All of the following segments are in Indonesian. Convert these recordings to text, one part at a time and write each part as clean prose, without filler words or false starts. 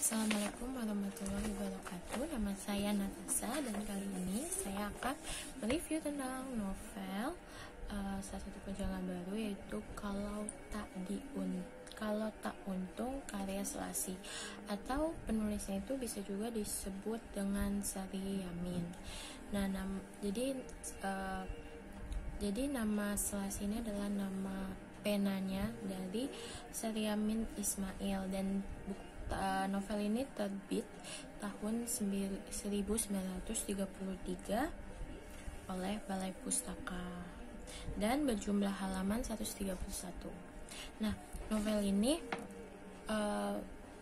Assalamualaikum warahmatullahi wabarakatuh. Nama saya Natasha dan kali ini saya akan mereview tentang novel salah satu penjangan baru, yaitu Kalau Tak Untung karya Selasi, atau penulisnya itu bisa juga disebut dengan Sari Yamin. Nah, jadi nama Selasi ini adalah nama penanya dari Sari Yamin Ismail, dan novel ini terbit tahun 1933 oleh Balai Pustaka dan berjumlah halaman 131. Nah, novel ini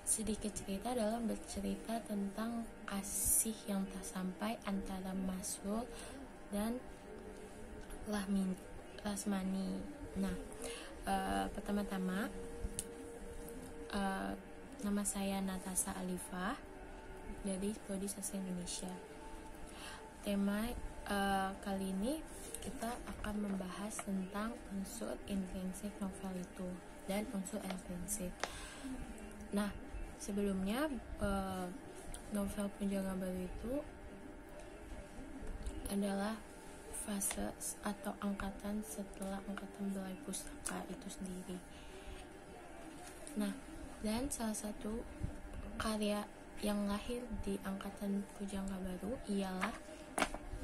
sedikit cerita adalah bercerita tentang kasih yang tak sampai antara Masrul dan Lasmani. Nah, pertama-tama nama saya Natasha Alifah dari Prodi Sastra Indonesia. Tema kali ini kita akan membahas tentang unsur intrinsik novel itu dan unsur ekstrinsik. Nah, sebelumnya novel Penjangan Baru itu adalah fase atau angkatan setelah angkatan Balai Pustaka itu sendiri. Nah, dan salah satu karya yang lahir di angkatan Pujangga Baru ialah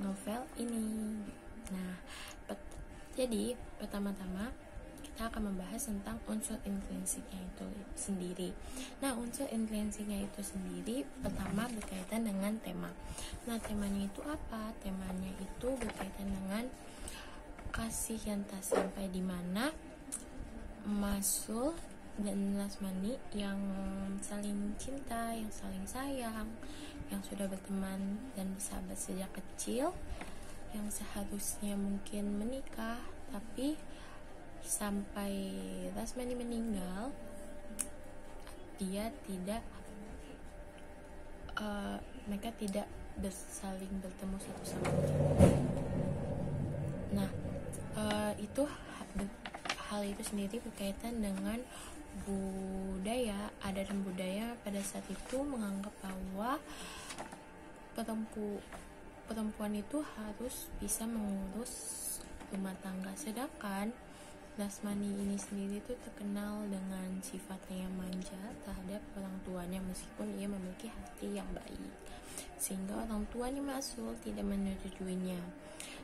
novel ini. Nah, jadi pertama-tama kita akan membahas tentang unsur intrinsiknya itu sendiri. Nah, unsur intrinsiknya itu sendiri pertama berkaitan dengan tema. Nah, temanya itu apa? Temanya itu berkaitan dengan kasih yang tak sampai, di mana Masrul dan Lasmani yang saling cinta, yang saling sayang, yang sudah berteman dan bersahabat sejak kecil, yang seharusnya mungkin menikah, tapi sampai Lasmani meninggal, mereka tidak saling bertemu satu sama lain. Nah, hal itu sendiri berkaitan dengan budaya, adat dan budaya pada saat itu menganggap bahwa perempuan itu harus bisa mengurus rumah tangga, sedangkan Lasmani ini sendiri itu terkenal dengan sifatnya yang manja terhadap orang tuanya, meskipun ia memiliki hati yang baik, sehingga orang tuanya Masrul tidak menyetujuinya.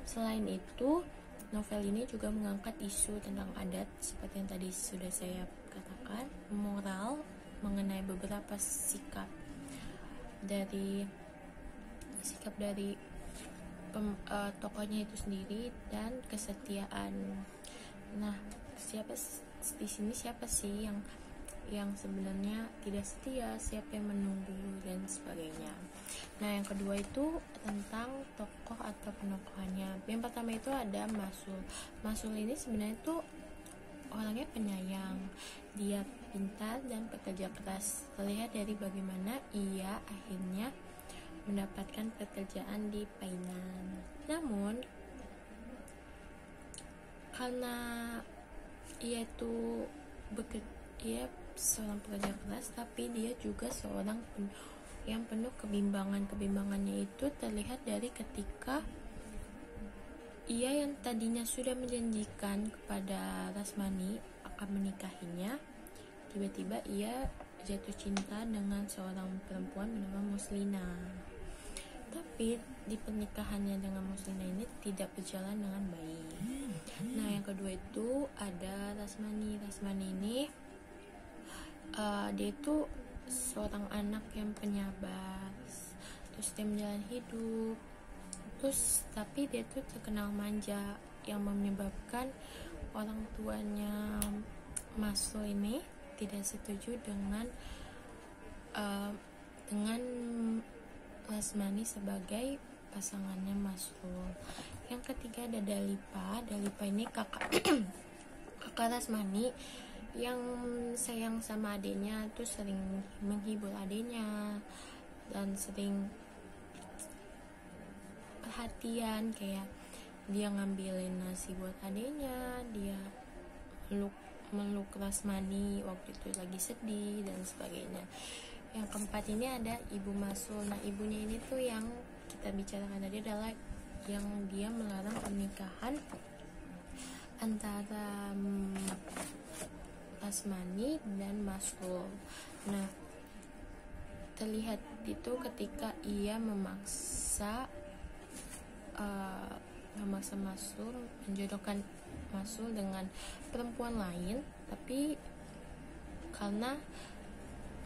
Selain itu, novel ini juga mengangkat isu tentang adat, seperti yang tadi sudah saya katakan, moral mengenai beberapa sikap dari tokohnya itu sendiri, dan kesetiaan. Nah, di sini siapa sih yang sebenarnya tidak setia, siapa yang menunggu dan sebagainya. Nah, yang kedua itu tentang tokoh atau penokohannya. Yang pertama itu ada Masrul. Masrul ini sebenarnya itu orangnya penyayang, dia pintar dan pekerja keras. Terlihat dari bagaimana ia akhirnya mendapatkan pekerjaan di Painan. Namun karena ia seorang pekerja keras, tapi dia juga seorang yang penuh kebimbangan. Kebimbangannya itu terlihat dari ketika ia yang tadinya sudah menjanjikan kepada Lasmani akan menikahinya, tiba-tiba ia jatuh cinta dengan seorang perempuan bernama Muslina. Tapi di pernikahannya dengan Muslina ini tidak berjalan dengan baik. Nah, yang kedua itu ada Lasmani. Lasmani ini dia itu seorang anak yang penyabar, terus dia menjalani hidup, tapi dia tuh terkenal manja, yang menyebabkan orang tuanya Masrul ini tidak setuju dengan Lasmani sebagai pasangannya Masrul. Yang ketiga ada Dalipa. Dalipa ini kakak Lasmani yang sayang sama adiknya, tuh sering menghibur adiknya dan sering perhatian, kayak dia ngambilin nasi buat adiknya, dia meluk Lasmani waktu itu lagi sedih dan sebagainya. Yang keempat ini ada Ibu Masul. Nah, ibunya ini tuh yang kita bicarakan tadi adalah yang dia melarang pernikahan antara Lasmani dan Masul. Nah, terlihat itu ketika ia memaksa Masul, menjodohkan Masul dengan perempuan lain, tapi karena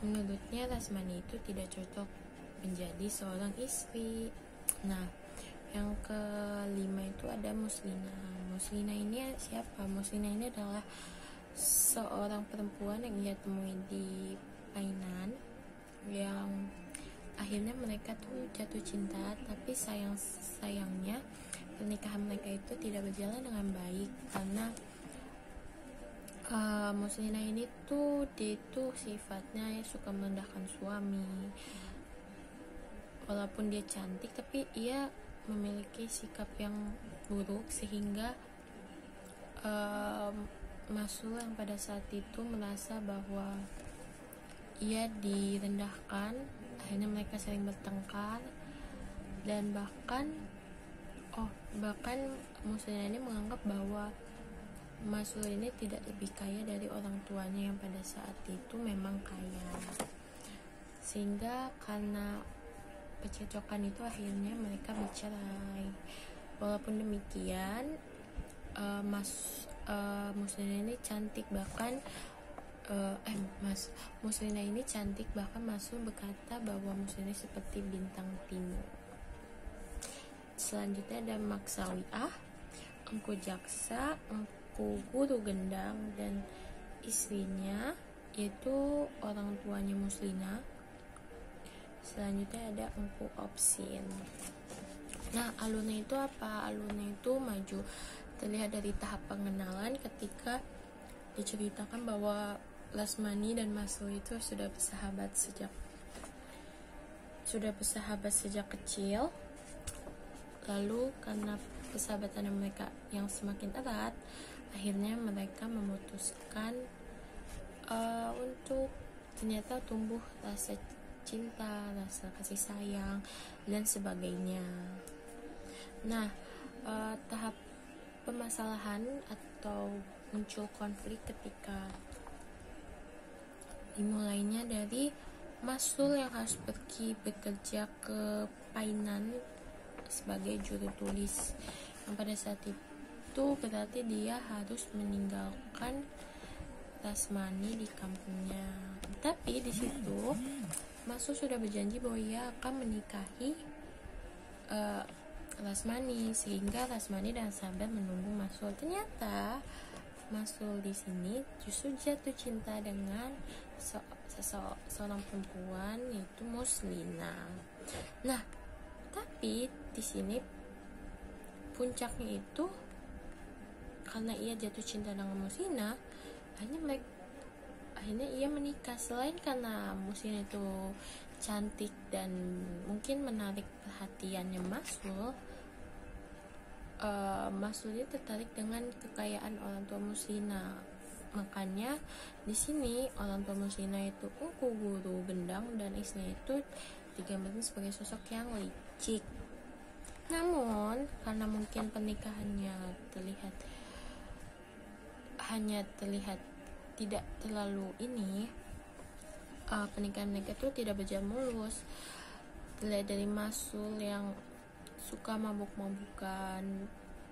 menurutnya Lasmani itu tidak cocok menjadi seorang istri. Nah, yang kelima itu ada Muslina. Muslina ini siapa? Muslina ini adalah seorang perempuan yang ia temui di Painan, yang akhirnya mereka tuh jatuh cinta, tapi sayangnya pernikahan mereka itu tidak berjalan dengan baik karena Muslina ini tuh dia tuh sifatnya suka merendahkan suami. Walaupun dia cantik, tapi ia memiliki sikap yang buruk sehingga Masul yang pada saat itu merasa bahwa ia direndahkan. Akhirnya mereka sering bertengkar, dan bahkan Muslina ini menganggap bahwa Masul ini tidak lebih kaya dari orang tuanya yang pada saat itu memang kaya, sehingga karena percecokan itu akhirnya mereka bercerai. Walaupun demikian, Muslina ini cantik, bahkan Muslina ini cantik, bahkan Masul berkata bahwa Muslina seperti bintang timur. Selanjutnya ada Maksawiah, Engku Jaksa, Engku Guru Gendang, dan istrinya, yaitu orang tuanya Muslina. Selanjutnya ada Engku Opsin. Nah, alurnya itu apa? Alurnya itu maju. Terlihat dari tahap pengenalan ketika diceritakan bahwa Lasmani dan Masul itu sudah bersahabat sejak kecil. Lalu karena persahabatan mereka yang semakin erat, akhirnya mereka memutuskan untuk ternyata tumbuh rasa cinta, rasa kasih sayang, dan sebagainya. Nah, tahap permasalahan atau muncul konflik ketika dimulainya dari Masul yang harus pergi bekerja ke Painan sebagai juru tulis, yang pada saat itu berarti dia harus meninggalkan Lasmani di kampungnya. Tapi di situ Masul sudah berjanji bahwa ia akan menikahi Lasmani, sehingga Lasmani dan sahabat menunggu Masul. Ternyata Masul di sini justru jatuh cinta dengan seorang perempuan, yaitu Muslina. Nah, tapi di sini puncaknya itu karena ia jatuh cinta dengan Muslina, akhirnya ia menikah. Selain karena Muslina itu cantik dan mungkin menarik perhatiannya Masul, Masul dia tertarik dengan kekayaan orang tua Muslina. Makanya di sini orang tua Muslina itu Engku Guru Gendang dan istrinya itu digambarkan sebagai sosok yang licik. Namun karena mungkin pernikahannya hanya terlihat tidak terlalu pernikahan mereka itu tidak berjalan mulus. Terlihat dari Masul yang suka mabuk-mabukan,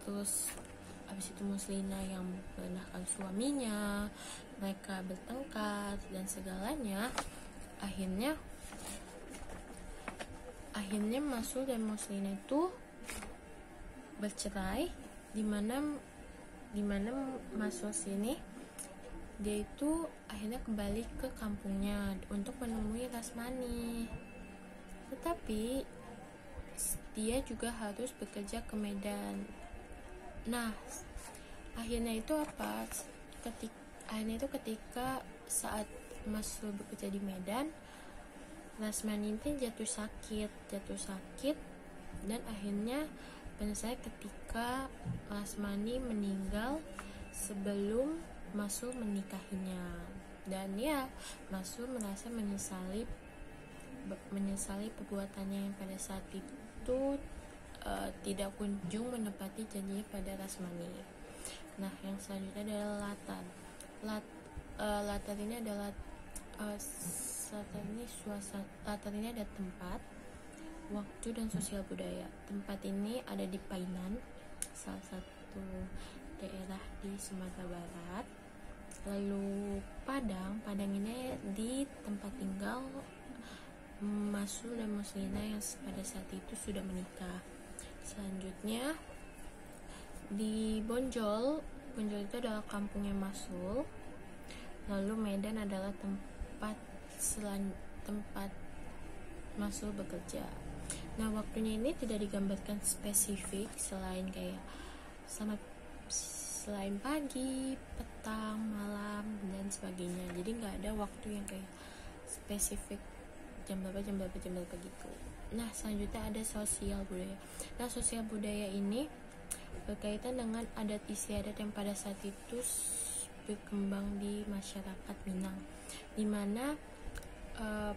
terus habis itu Muslina yang merendahkan suaminya, mereka bertengkar dan segalanya. Akhirnya Masul dan Muslina itu bercerai, di mana Masul sini dia itu akhirnya kembali ke kampungnya untuk menemui Lasmani. Tetapi dia juga harus bekerja ke Medan. Nah, akhirnya itu ketika saat Masul bekerja di Medan, Lasmani itu jatuh sakit, dan akhirnya saya ketika Lasmani meninggal sebelum Masul menikahinya. Dan ya, Masul merasa menyesali menyesali perbuatannya yang pada saat itu tidak kunjung menepati janjinya pada Rasmani. Nah, yang selanjutnya adalah latar. Latar ini adalah latar ini ada tempat, waktu, dan sosial budaya. Tempat ini ada di Painan, salah satu daerah di Sumatera Barat. Lalu Padang ini di tempat tinggal Masul dan Muslina yang pada saat itu sudah menikah. Selanjutnya di Bonjol itu adalah kampungnya Masul. Lalu Medan adalah tempat Masul bekerja. Nah, waktunya ini tidak digambarkan spesifik selain pagi, petang, malam, dan sebagainya. Jadi nggak ada waktu yang kayak spesifik jam berapa gitu. Nah, selanjutnya ada sosial budaya. Nah, sosial budaya ini berkaitan dengan adat istiadat yang pada saat itu berkembang di masyarakat Minang, dimana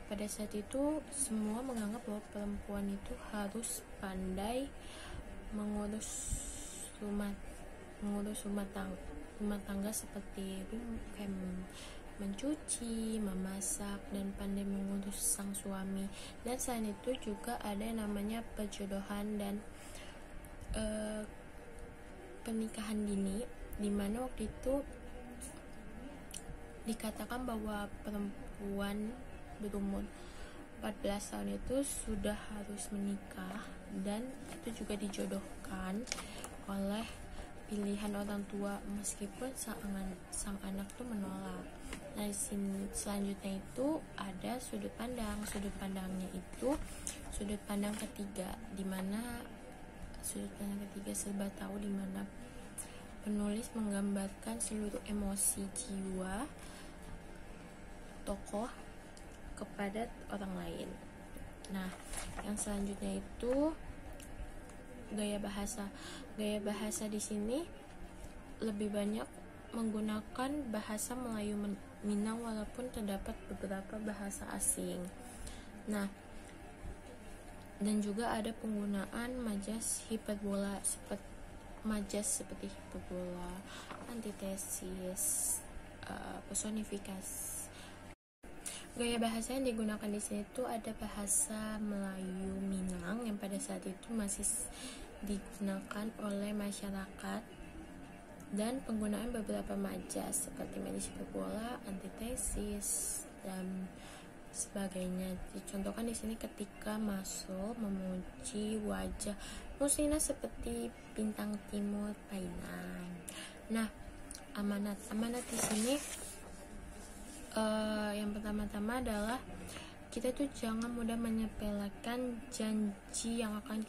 pada saat itu semua menganggap bahwa perempuan itu harus pandai mengurus rumah tangga seperti kayak mencuci, memasak, dan pandai mengurus sang suami. Dan selain itu juga ada yang namanya perjodohan dan pernikahan dini, dimana waktu itu dikatakan bahwa perempuan berumur 14 tahun itu sudah harus menikah, dan itu juga dijodohkan oleh pilihan orang tua meskipun sang anak tuh menolak. Nah, selanjutnya itu ada sudut pandangnya itu sudut pandang ketiga, dimana sudut pandang ketiga serba tahu, dimana penulis menggambarkan seluruh emosi jiwa tokoh kepada orang lain. Nah, yang selanjutnya itu gaya bahasa di sini lebih banyak menggunakan bahasa Melayu Minang walaupun terdapat beberapa bahasa asing. Nah, dan juga ada penggunaan majas seperti hiperbola, antitesis, personifikasi. Gaya bahasa yang digunakan di sini tuh ada bahasa Melayu Minang yang pada saat itu masih digunakan oleh masyarakat, dan penggunaan beberapa majas seperti majas hiperbola, antitesis, dan sebagainya. Dicontohkan di sini ketika Masul memuji wajah Muslina seperti bintang timur Painan. Nah, amanat di sini yang pertama-tama adalah kita tuh jangan mudah menyepelekan janji yang akan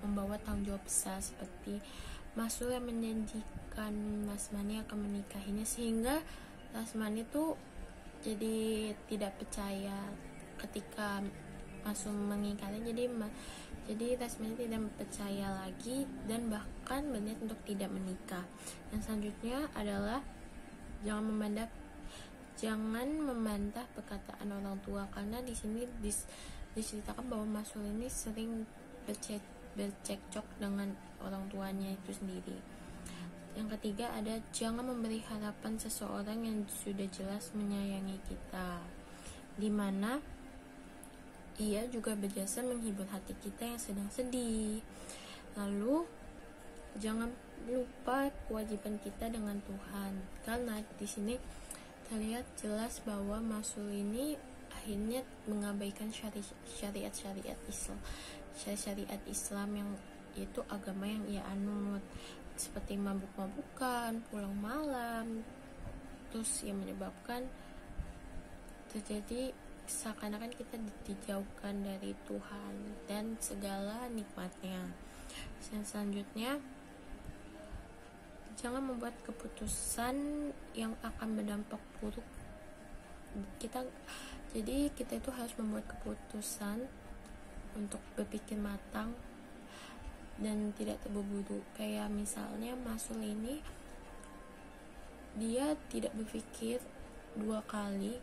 membawa tanggung jawab besar, seperti Masul yang menjanjikan Rasmani akan menikahinya, sehingga Rasmani tuh jadi tidak percaya ketika Masul mengingkari. Jadi Rasmani tidak percaya lagi dan bahkan berniat untuk tidak menikah. Yang selanjutnya adalah jangan membantah perkataan orang tua, karena di sini diceritakan bahwa Masul ini sering bercekcok dengan orang tuanya itu sendiri. Yang ketiga ada jangan memberi harapan seseorang yang sudah jelas menyayangi kita, dimana ia juga berjasa menghibur hati kita yang sedang sedih. Lalu jangan lupa kewajiban kita dengan Tuhan, karena di sini terlihat jelas bahwa Masul ini akhirnya mengabaikan syariat Islam yang itu agama yang ia anut, seperti mabuk-mabukan, pulang malam, terus yang menyebabkan terjadi seakan-akan kita dijauhkan dari Tuhan dan segala nikmatnya. Yang selanjutnya, jangan membuat keputusan yang akan berdampak buruk. Jadi kita itu harus membuat keputusan untuk berpikir matang dan tidak terburu-buru. Kayak misalnya Masul ini dia tidak berpikir dua kali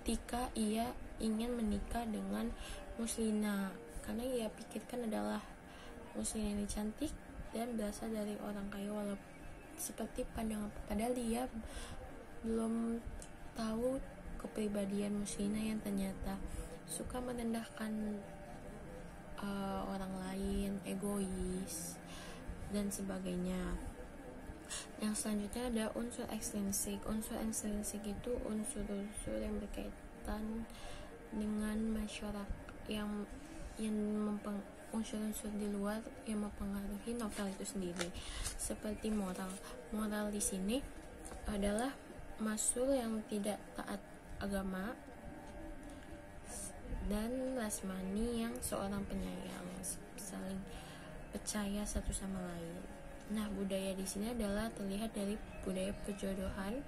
ketika ia ingin menikah dengan Muslina, karena ia pikirkan adalah Muslina ini cantik dan berasal dari orang kaya, walaupun seperti pandangan, padahal dia belum tahu kepribadian Muslina yang ternyata suka merendahkan orang lain, egois dan sebagainya. Yang selanjutnya ada unsur ekstrinsik. Unsur ekstrinsik itu unsur-unsur yang berkaitan dengan masyarakat, yang unsur-unsur di luar yang mempengaruhi novel itu sendiri. Seperti moral. Moral di sini adalah Masul yang tidak taat agama, dan Lasmani yang seorang penyayang, saling percaya satu sama lain. Nah, budaya di sini adalah terlihat dari budaya perjodohan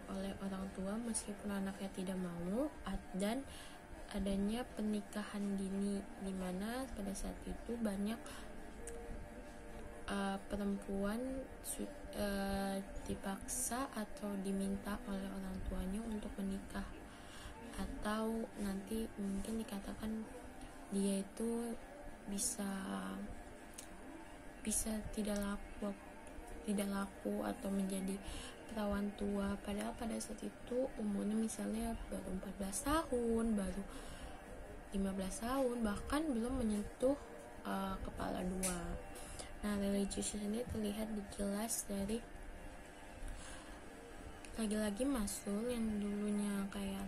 oleh orang tua meskipun anaknya tidak mau, dan adanya pernikahan dini, di mana pada saat itu banyak perempuan dipaksa atau diminta oleh orang tuanya untuk menikah, atau nanti mungkin dikatakan dia itu bisa tidak laku atau menjadi perawan tua, padahal pada saat itu umurnya misalnya baru 14 tahun, baru 15 tahun, bahkan belum menyentuh kepala dua. Nah, religius ini terlihat jelas dari lagi-lagi Masul yang dulunya kayak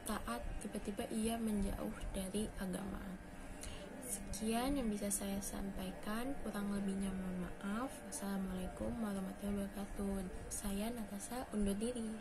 taat, tiba-tiba ia menjauh dari agama. Sekian yang bisa saya sampaikan, kurang lebihnya mohon maaf. Wassalamualaikum warahmatullahi wabarakatuh. Saya Natasha undur diri.